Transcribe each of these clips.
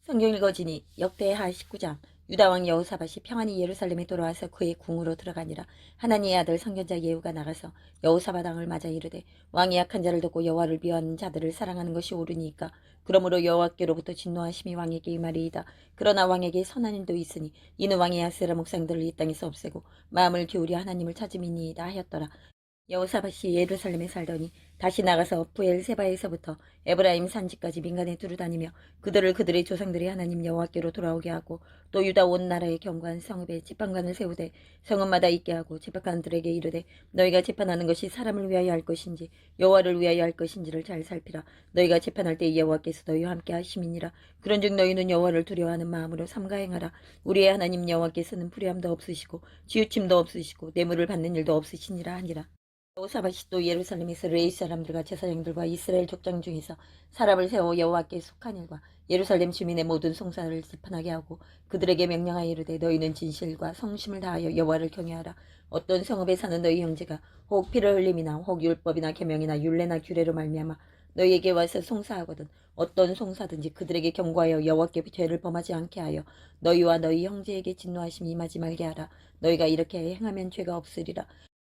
성경 읽어지니 역대하 19장. 유다왕 여호사밧이 평안히 예루살렘에 돌아와서 그의 궁으로 들어가니라. 하나님의 아들 선견자 예후가 나가서 여호사밧 왕을 맞아 이르되 왕이 약한 자를 돕고 여호와를 미워하는 자들을 사랑하는 것이 옳으니까. 그러므로 여호와께로부터 진노하심이 왕에게 임하리이다. 그러나 왕에게 선한 일도 있으니 이는 왕이 아세라 목상들을 이 땅에서 없애고 마음을 기울여 하나님을 찾음이니이다 하였더라. 여호사밧이 예루살렘에 살더니 다시 나가서 부엘세바에서부터 에브라임 산지까지 민간에 두루다니며 그들을 그들의 조상들이 하나님 여호와께로 돌아오게 하고 또 유다 온 나라의 경관 성읍에 재판관을 세우되 성읍마다 있게 하고 재판관들에게 이르되 너희가 재판하는 것이 사람을 위하여 할 것인지 여호와를 위하여 할 것인지를 잘 살피라. 너희가 재판할 때 여호와께서 너희와 함께 하심이니라. 그런즉 너희는 여호와를 두려워하는 마음으로 삼가 행하라. 우리의 하나님 여호와께서는 불의함도 없으시고 치우침도 없으시고 뇌물을 받는 일도 없으시니라 하니라. 여호사밧이 또 예루살렘에서 레위 사람들과 제사장들과 이스라엘 족장 중에서 사람을 세워 여호와께 속한 일과 예루살렘 주민의 모든 송사를 재판하게 하고 그들에게 명령하여 이르되 너희는 진실과 성심을 다하여 여호와를 경외하라. 어떤 성읍에 사는 너희 형제가 혹 피를 흘림이나 혹 율법이나 계명이나 율례나 규례로 말미암아 너희에게 와서 송사하거든 어떤 송사든지 그들에게 경고하여 여호와께 죄를 범하지 않게 하여 너희와 너희 형제에게 진노하심이 임하지 말게 하라. 너희가 이렇게 행하면 죄가 없으리라.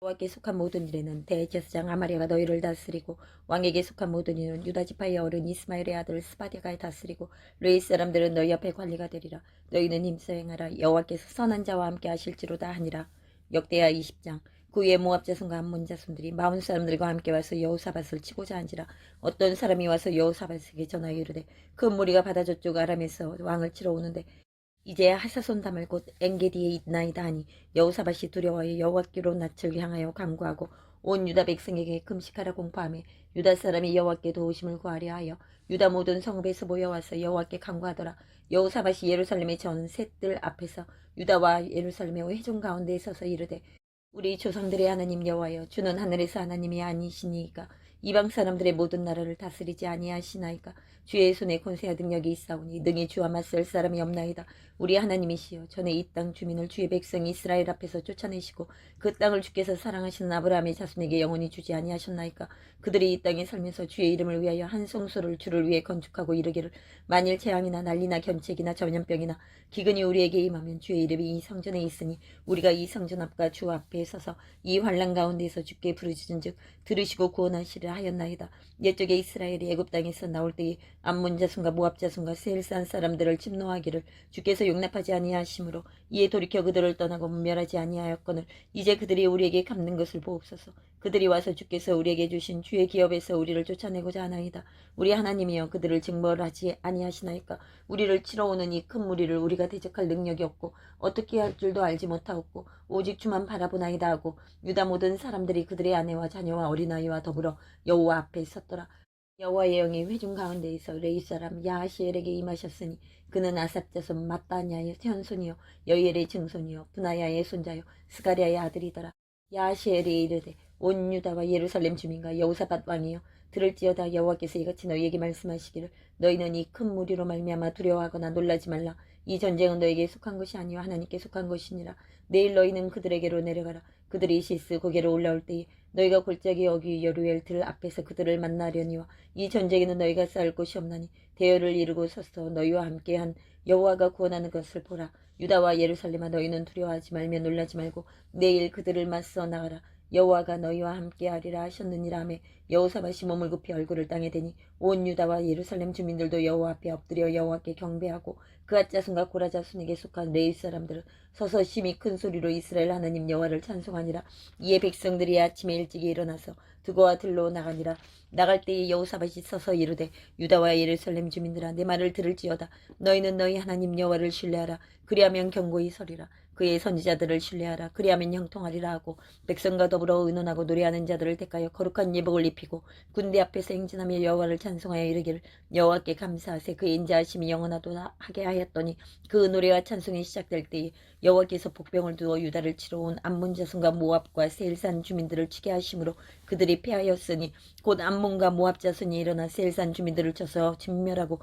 여호와께 속한 모든 일에는 대제사장 아마리아가 너희를 다스리고 왕에게 속한 모든 일은 유다 지파의 어른 이스마엘의 아들 스바디가 다스리고 레위 사람들은 너희 앞에 관리가 되리라. 너희는 힘써 행하라. 여호와께서 선한 자와 함께 하실지로다 하니라. 역대하 20장. 그 후에 모압 자손과 암몬 자손들이 마온 사람들과 함께 와서 여호사밧을 치고자 한지라. 어떤 사람이 와서 여호사밧에게 전하여 이르되 큰 무리가 바다 저쪽 아람에서 왕을 치러 오는데 이제 하사손 담을 곳 엔게디에 있나이다 하니 여호사밧이 두려워하여 여호와께로 낯을 향하여 간구하고 온 유다 백성에게 금식하라 공포하며 유다 사람이 여호와께 도우심을 구하려 하여 유다 모든 성읍에서 모여와서 여호와께 간구하더라. 여호사밧이 예루살렘의 전 셋들 앞에서 유다와 예루살렘의 회중 가운데에 서서 이르되 우리 조상들의 하나님 여호와여 주는 하늘에서 하나님이 아니시니이까 이방 사람들의 모든 나라를 다스리지 아니하시나이까. 주의 손에 권세와 능력이 있사오니 능히 주와 맞설 사람이 없나이다. 우리 하나님이시여 전에 이 땅 주민을 주의 백성 이스라엘 앞에서 쫓아내시고 그 땅을 주께서 사랑하시는 아브라함의 자손에게 영원히 주지 아니하셨나이까. 그들이 이 땅에 살면서 주의 이름을 위하여 한 성소를 주를 위해 건축하고 이르기를 만일 재앙이나 난리나 견책이나 전염병이나 기근이 우리에게 임하면 주의 이름이 이 성전에 있으니 우리가 이 성전 앞과 주 앞에 서서 이 환란 가운데에서 주께 부르짖은즉 들으시고 구원하시려 하였나이다. 옛적에 이스라엘이 애굽 땅에서 나올 때에 암몬 자손과 모압 자손과 세일산 사람들을 침노하기를 주께서 용납하지 아니하심으로 이에 돌이켜 그들을 떠나고 멸하지 아니하였거늘 이제 그들이 우리에게 갚는 것을 보옵소서. 그들이 와서 주께서 우리에게 주신 주의 기업에서 우리를 쫓아내고자 하나이다. 우리 하나님이여 그들을 징벌하지 아니하시나이까. 우리를 치러 오는 이 큰 무리를 우리가 대적할 능력이 없고 어떻게 할 줄도 알지 못하옵고 오직 주만 바라보나이다 하고 유다 모든 사람들이 그들의 아내와 자녀와 어린아이와 더불어 여호와 앞에 섰더라. 여호와의 영이 회중 가운데에서 레위 사람 야하시엘에게 임하셨으니 그는 아삽 자손 mat다냐의 현손이요 여이엘의 증손이요 분하야의 손자요 스가랴의 아들이더라. 야하시엘이 이르되 온 유다와 예루살렘 주민과 여호사밧 왕이여 들을지어다. 여호와께서 이같이 너희에게 말씀하시기를 너희는 이 큰 무리로 말미암아 두려워하거나 놀라지 말라. 이 전쟁은 너에게 속한 것이 아니요 하나님께 속한 것이니라. 내일 너희는 그들에게로 내려가라. 그들이 시스 고개로 올라올 때에 너희가 골짜기 어귀 여루엘 들 앞에서 그들을 만나려니와 이 전쟁에는 너희가 싸울 곳이 없나니 대열을 이루고 서서 너희와 함께한 여호와가 구원하는 것을 보라. 유다와 예루살렘아 너희는 두려워하지 말며 놀라지 말고 내일 그들을 맞서 나가라. 여호와가 너희와 함께하리라 하셨느니라 하며 여호사밧이 몸을 굽혀 얼굴을 땅에 대니 온 유다와 예루살렘 주민들도 여호와 앞에 엎드려 여호와께 경배하고 그앗 자손과 고라 자손에게 속한 레위 사람들은 서서 심히 큰 소리로 이스라엘 하나님 여호와를 찬송하니라. 이에 백성들이 아침에 일찍이 일어나서 두고와 들로 나가니라. 나갈 때에 여호사밧이 서서 이르되 유다와 예루살렘 주민들아 내 말을 들을지어다. 너희는 너희 하나님 여호와를 신뢰하라. 그리하면 견고히 서리라. 그의 선지자들을 신뢰하라. 그리하면 형통하리라 하고 백성과 더불어 의논하고 노래하는 자들을 택하여 거룩한 예복을 입히고 군대 앞에서 행진하며 여호와를 찬송하여 이르기를 여호와께 감사하세 그의 인자하심이 영원하도다 하게 하였더니 그 노래와 찬송이 시작될 때에 여호와께서 복병을 두어 유다를 치러 온 암몬 자손과 모압과 세일산 주민들을 치게 하심으로 그들이 패하였으니 곧 암몬과 모압 자손이 일어나 세일산 주민들을 쳐서 진멸하고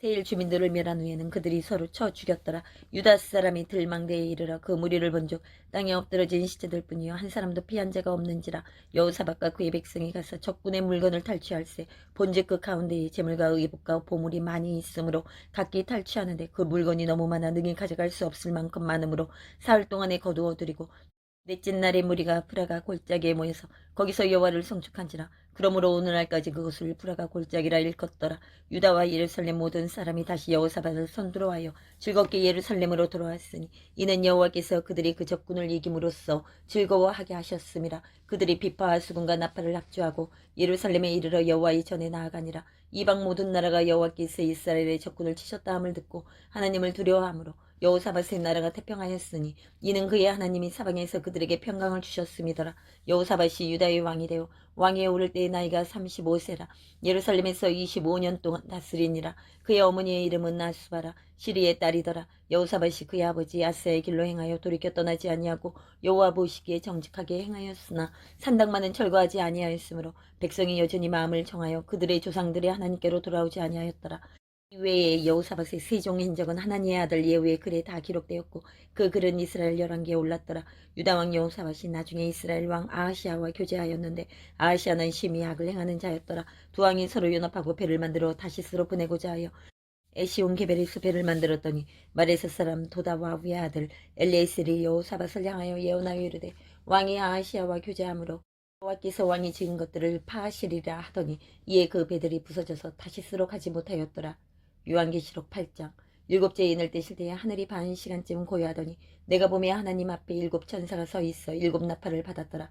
세일 주민들을 멸한 후에는 그들이 서로 쳐 죽였더라. 유다 사람이 들망대에 이르러 그 무리를 본즉 땅에 엎드러진 시체들 뿐이요 한 사람도 피한 자가 없는지라. 여호사밧과 그의 백성이 가서 적군의 물건을 탈취할세. 본즉 그 가운데에 재물과 의복과 보물이 많이 있으므로 각기 탈취하는데 그 물건이 너무 많아 능히 가져갈 수 없을 만큼 많으므로 사흘 동안에 거두어들이고 넷째 날에 무리가 브라가 골짜기에 모여서 거기서 여호와를 송축한지라. 그러므로 오늘날까지 그것을 브라가 골짜기라 일컫더라. 유다와 예루살렘 모든 사람이 다시 여호사밧을 선두로하여 즐겁게 예루살렘으로 돌아왔으니 이는 여호와께서 그들이 그 적군을 이김으로써 즐거워하게 하셨음이라. 그들이 비파와 수금과 나팔을 합주하고 예루살렘에 이르러 여호와의 전에 나아가니라. 이방 모든 나라가 여호와께서 이스라엘의 적군을 치셨다 함을 듣고 하나님을 두려워하므로 여호사밧의 나라가 태평하였으니 이는 그의 하나님이 사방에서 그들에게 평강을 주셨음이더라. 여호사밧이 유다의 왕이 되어 왕위에 오를 때의 나이가 35세라. 예루살렘에서 25년 동안 다스리니라. 그의 어머니의 이름은 아수바라 시리의 딸이더라. 여호사밧이 그의 아버지 아사의 길로 행하여 돌이켜 떠나지 아니하고 여호와 보시기에 정직하게 행하였으나 산당만은 철거하지 아니하였으므로 백성이 여전히 마음을 정하여 그들의 조상들의 하나님께로 돌아오지 아니하였더라. 이외에 여호사밧의 세종 행적은 하나님의 아들 예후의 글에 다 기록되었고 그 글은 이스라엘 열왕기에 올랐더라. 유다왕 여호사밧이 나중에 이스라엘 왕 아하시아와 교제하였는데 아하시아는 심히 악을 행하는 자였더라. 두 왕이 서로 연합하고 배를 만들어 다시스로 보내고자 하여 에시온 게벨에서 배를 만들었더니 마레사 사람 도다와 위의 아들 엘리에셀이 여호사밧을 향하여 예언하여 이르되 왕이 아하시아와 교제하므로 여호와께서 왕이 지은 것들을 파하시리라 하더니 이에 그 배들이 부서져서 다시스로 가지 못하였더라. 요한계시록 8장. 일곱째 인을 떼실 때에 하늘이 반 시간쯤 고요하더니 내가 보매 하나님 앞에 일곱 천사가 서 있어 일곱 나팔을 받았더라.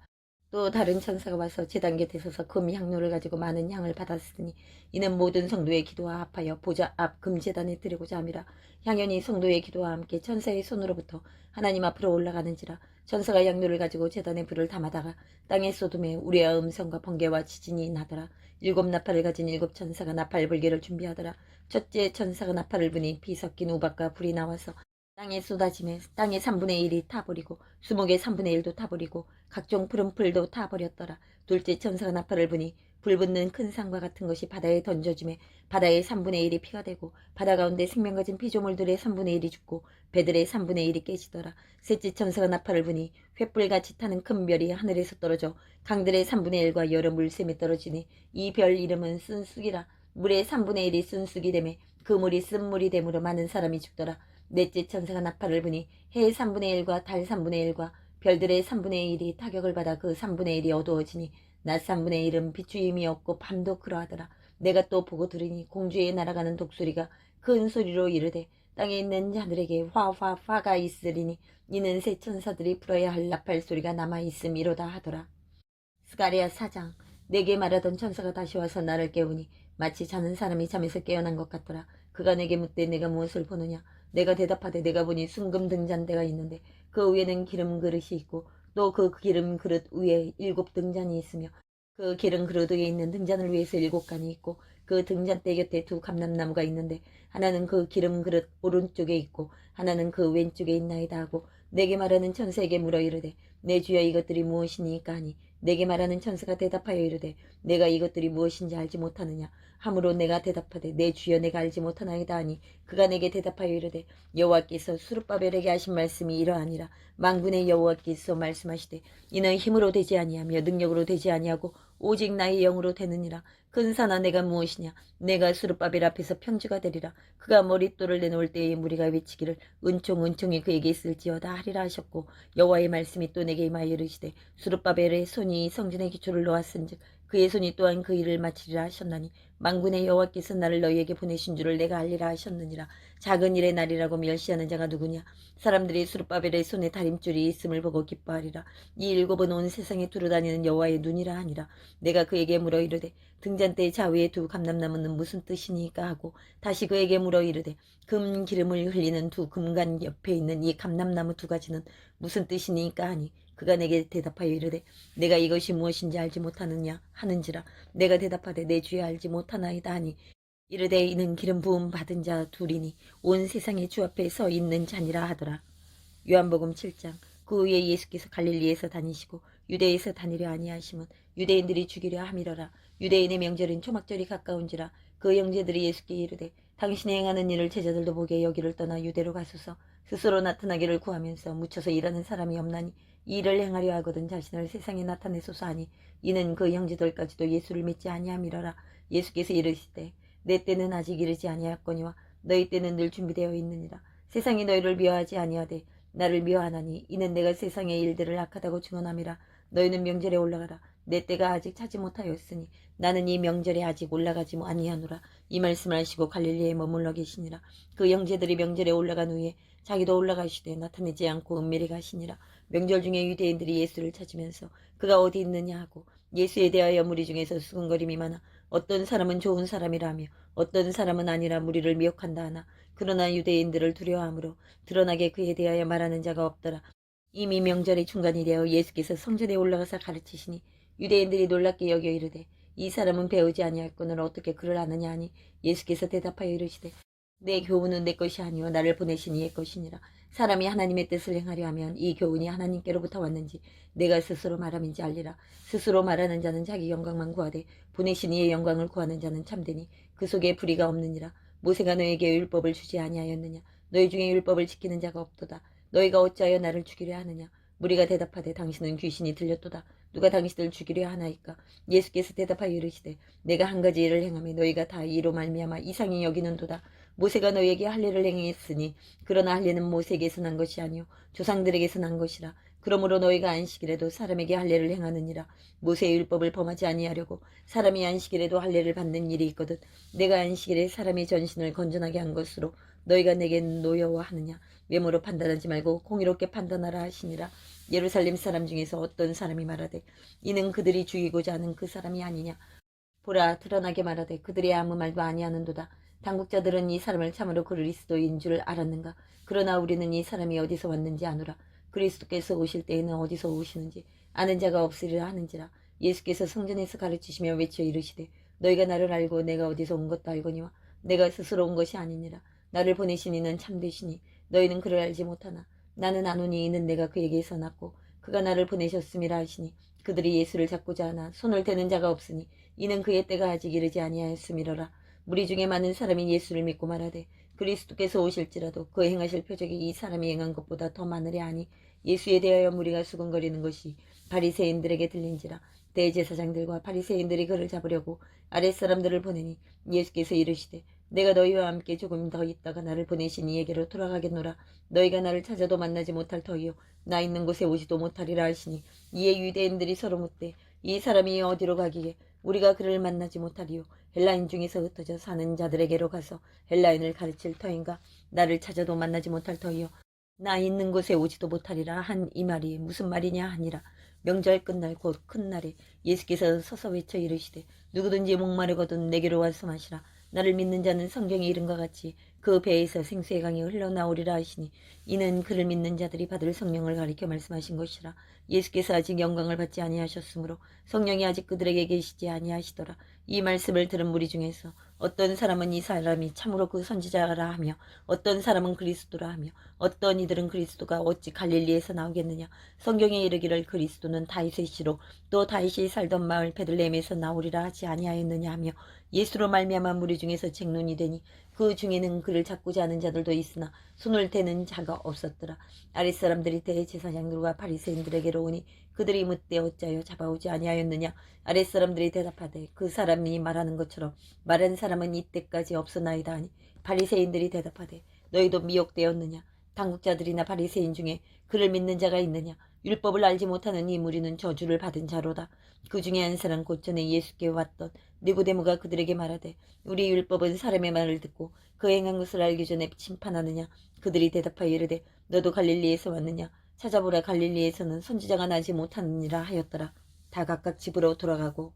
또 다른 천사가 와서 제단 곁에 서서 금 향로를 가지고 많은 향을 받았으니 이는 모든 성도의 기도와 합하여 보좌 앞 금제단에 드리고자 함이라. 향연이 성도의 기도와 함께 천사의 손으로부터 하나님 앞으로 올라가는지라. 천사가 향료를 가지고 제단에 불을 담아다가 땅에 쏟음에 우레와 음성과 번개와 지진이 나더라. 일곱 나팔을 가진 일곱 천사가 나팔 불개를 준비하더라. 첫째 천사가 나팔을 부니 피 섞인 우박과 불이 나와서 땅에 쏟아짐에 땅의 3분의 1이 타버리고 수목의 3분의 1도 타버리고 각종 푸른 풀도 타버렸더라. 둘째 천사가 나팔을 부니 불붙는 큰 상과 같은 것이 바다에 던져짐에 바다의 3분의 1이 피가 되고 바다 가운데 생명 가진 피조물들의 3분의 1이 죽고 배들의 3분의 1이 깨지더라. 셋째 천사가 나팔을 부니 횃불같이 타는 큰 별이 하늘에서 떨어져 강들의 3분의 1과 여러 물샘에 떨어지니 이 별 이름은 쓴쑥이라. 물의 3분의 1이 쓴쑥이 되매 그 물이 쓴 물이 되므로 많은 사람이 죽더라. 넷째 천사가 나팔을 부니 해의 3분의 1과 달 3분의 1과 별들의 3분의 1이 타격을 받아 그 3분의 1이 어두워지니 낮 3분의 1은 비추임이 없고 밤도 그러하더라. 내가 또 보고 들으니 공주에 날아가는 독수리가 큰 소리로 이르되 땅에 있는 자들에게 화가 있으리니 이는 새 천사들이 불어야 할 나팔 소리가 남아있음이로다 하더라. 스가랴 4장. 내게 말하던 천사가 다시 와서 나를 깨우니 마치 자는 사람이 잠에서 깨어난 것 같더라. 그가 내게 묻되 내가 무엇을 보느냐. 내가 대답하되 내가 보니 순금 등잔대가 있는데 그 위에는 기름 그릇이 있고 또 그 기름 그릇 위에 7 등잔이 있으며 그 기름 그릇 위에 있는 등잔을 위해서 7간이 있고 그 등잔대 곁에 2 감람나무가 있는데 하나는 그 기름 그릇 오른쪽에 있고 하나는 그 왼쪽에 있나이다 하고 내게 말하는 천사에게 물어 이르되 내 주여 이것들이 무엇이니까 하니 내게 말하는 천사가 대답하여 이르되 내가 이것들이 무엇인지 알지 못하느냐. 하므로 내가 대답하되 내 주여 내가 알지 못하나이다 하니 그가 내게 대답하여 이르되 여호와께서 수룹바벨에게 하신 말씀이 이러하니라. 만군의 여호와께서 말씀하시되 이는 힘으로 되지 아니하며 능력으로 되지 아니하고 오직 나의 영으로 되느니라. 근사나 내가 무엇이냐. 내가 수룹바벨 앞에서 평지가 되리라. 그가 머릿돌을 내놓을 때에 무리가 외치기를 은총이 그에게 있을지어다 하리라 하셨고 여호와의 말씀이 또 내게 임하여 이르시되 수룹바벨의 손이 성전의 기초를 놓았은즉 그의 손이 또한 그 일을 마치리라 하셨나니 만군의 여호와께서 나를 너희에게 보내신 줄을 내가 알리라 하셨느니라. 작은 일의 날이라고 멸시하는 자가 누구냐. 사람들이 수룹바벨의 손에 다림줄이 있음을 보고 기뻐하리라. 이 7은 온 세상에 두루다니는 여호와의 눈이라 하니라. 내가 그에게 물어 이르되 등잔대 좌위에 2 감람나무는 무슨 뜻이니까 하고 다시 그에게 물어 이르되 금 기름을 흘리는 2 금관 옆에 있는 이 감람나무 2가지는 무슨 뜻이니까 하니 그가 내게 대답하여 이르되 내가 이것이 무엇인지 알지 못하느냐 하는지라. 내가 대답하되 내 주여 알지 못하나이다 하니 이르되 이는 기름 부음 받은 자 둘이니 온 세상의 주 앞에 서 있는 자니라 하더라. 요한복음 7장. 그 후에 예수께서 갈릴리에서 다니시고 유대에서 다니려 아니하심은 유대인들이 죽이려 함이러라. 유대인의 명절인 초막절이 가까운지라. 그 형제들이 예수께 이르되 당신이 행하는 일을 제자들도 보게 여기를 떠나 유대로 가소서. 스스로 나타나기를 구하면서 묻혀서 일하는 사람이 없나니 이 일을 행하려 하거든 자신을 세상에 나타내소서 하니 이는 그 형제들까지도 예수를 믿지 아니함이러라. 예수께서 이르시되 내 때는 아직 이르지 아니하였거니와 너희 때는 늘 준비되어 있느니라. 세상이 너희를 미워하지 아니하되 나를 미워하나니 이는 내가 세상의 일들을 악하다고 증언함이라. 너희는 명절에 올라가라. 내 때가 아직 차지 못하였으니 나는 이 명절에 아직 올라가지 아니하노라. 이 말씀을 하시고 갈릴리에 머물러 계시니라. 그 형제들이 명절에 올라간 후에 자기도 올라가시되 나타내지 않고 은밀히 가시니라. 명절 중에 유대인들이 예수를 찾으면서 그가 어디 있느냐 하고 예수에 대하여 무리 중에서 수군거림이 많아 어떤 사람은 좋은 사람이라며 어떤 사람은 아니라 무리를 미혹한다 하나 그러나 유대인들을 두려워하므로 드러나게 그에 대하여 말하는 자가 없더라. 이미 명절의 중간이 되어 예수께서 성전에 올라가서 가르치시니 유대인들이 놀랍게 여겨 이르되 이 사람은 배우지 아니할거늘 어떻게 그를 아느냐 하니 예수께서 대답하여 이르시되 내 교훈은 내 것이 아니요 나를 보내신 이의 것이니라. 사람이 하나님의 뜻을 행하려 하면 이 교훈이 하나님께로부터 왔는지 내가 스스로 말함인지 알리라. 스스로 말하는 자는 자기 영광만 구하되 보내신 이의 영광을 구하는 자는 참되니 그 속에 불의가 없느니라. 모세가 너에게 율법을 주지 아니하였느냐. 너희 중에 율법을 지키는 자가 없도다. 너희가 어찌하여 나를 죽이려 하느냐. 무리가 대답하되 당신은 귀신이 들렸도다. 누가 당신을 죽이려 하나이까. 예수께서 대답하여 이르시되 내가 한 가지 일을 행하며 너희가 다 이로 말미암아 이상히 여기는도다. 모세가 너희에게 할례를 행했으니 그러나 할례는 모세에게서 난 것이 아니요 조상들에게서 난 것이라. 그러므로 너희가 안식일에도 사람에게 할례를 행하느니라. 모세의 율법을 범하지 아니하려고 사람이 안식일에도 할례를 받는 일이 있거든. 내가 안식일에 사람의 전신을 건전하게 한 것으로 너희가 내게 노여워하느냐. 외모로 판단하지 말고 공의롭게 판단하라 하시니라. 예루살렘 사람 중에서 어떤 사람이 말하되 이는 그들이 죽이고자 하는 그 사람이 아니냐. 보라 드러나게 말하되 그들이 아무 말도 아니하는도다. 당국자들은 이 사람을 참으로 그리스도인 줄 알았는가. 그러나 우리는 이 사람이 어디서 왔는지 아노라. 그리스도께서 오실 때에는 어디서 오시는지 아는 자가 없으리라 하는지라. 예수께서 성전에서 가르치시며 외쳐 이르시되 너희가 나를 알고 내가 어디서 온 것도 알거니와 내가 스스로 온 것이 아니니라. 나를 보내신 이는 참되시니 너희는 그를 알지 못하나 나는 아노니 이는 내가 그에게서 났고 그가 나를 보내셨음이라 하시니 그들이 예수를 잡고자 하나 손을 대는 자가 없으니 이는 그의 때가 아직 이르지 아니하였음이로라. 무리 중에 많은 사람이 예수를 믿고 말하되 그리스도께서 오실지라도 그 행하실 표적이 이 사람이 행한 것보다 더 많으랴 하니 예수에 대하여 무리가 수군거리는 것이 바리새인들에게 들린지라. 대제사장들과 바리새인들이 그를 잡으려고 아랫사람들을 보내니 예수께서 이르시되 내가 너희와 함께 조금 더 있다가 나를 보내신 이에게로 돌아가겠노라. 너희가 나를 찾아도 만나지 못할 터이요 나 있는 곳에 오지도 못하리라 하시니 이에 유대인들이 서로 묻되 이 사람이 어디로 가기에 우리가 그를 만나지 못하리요. 헬라인 중에서 흩어져 사는 자들에게로 가서 헬라인을 가르칠 터인가. 나를 찾아도 만나지 못할 터이요 나 있는 곳에 오지도 못하리라 한 이 말이 무슨 말이냐 하니라. 명절 끝날 곧 큰 날에 예수께서 서서 외쳐 이르시되 누구든지 목마르거든 내게로 와서 마시라. 나를 믿는 자는 성경에 이른 것 같이 그 배에서 생수의 강이 흘러나오리라 하시니 이는 그를 믿는 자들이 받을 성령을 가리켜 말씀하신 것이라. 예수께서 아직 영광을 받지 아니하셨으므로 성령이 아직 그들에게 계시지 아니하시더라. 이 말씀을 들은 무리 중에서 어떤 사람은 이 사람이 참으로 그 선지자라 하며 어떤 사람은 그리스도라 하며 어떤 이들은 그리스도가 어찌 갈릴리에서 나오겠느냐. 성경에 이르기를 그리스도는 다윗의 씨로 또 다윗이 살던 마을 베들레헴에서 나오리라 하지 아니하였느냐 하며 예수로 말미암아 무리 중에서 쟁론이 되니 그 중에는 그를 잡고자 하는 자들도 있으나 손을 대는 자가 없었더라. 아랫사람들이 대제사장들과 바리새인들에게로 오니 그들이 묻되 어찌하여 잡아오지 아니하였느냐. 아랫사람들이 대답하되 그 사람이 말하는 것처럼 말한 사람은 이때까지 없었나이다 하니 바리새인들이 대답하되 너희도 미혹되었느냐. 당국자들이나 바리새인 중에 그를 믿는 자가 있느냐. 율법을 알지 못하는 이 무리는 저주를 받은 자로다. 그 중에 한 사람 곧 전에 예수께 왔던 니고데모가 그들에게 말하되 우리 율법은 사람의 말을 듣고 그 행한 것을 알기 전에 심판하느냐. 그들이 대답하여 이르되 너도 갈릴리에서 왔느냐. 찾아보라 갈릴리에서는 선지자가 나지 못하느니라 하였더라. 다 각각 집으로 돌아가고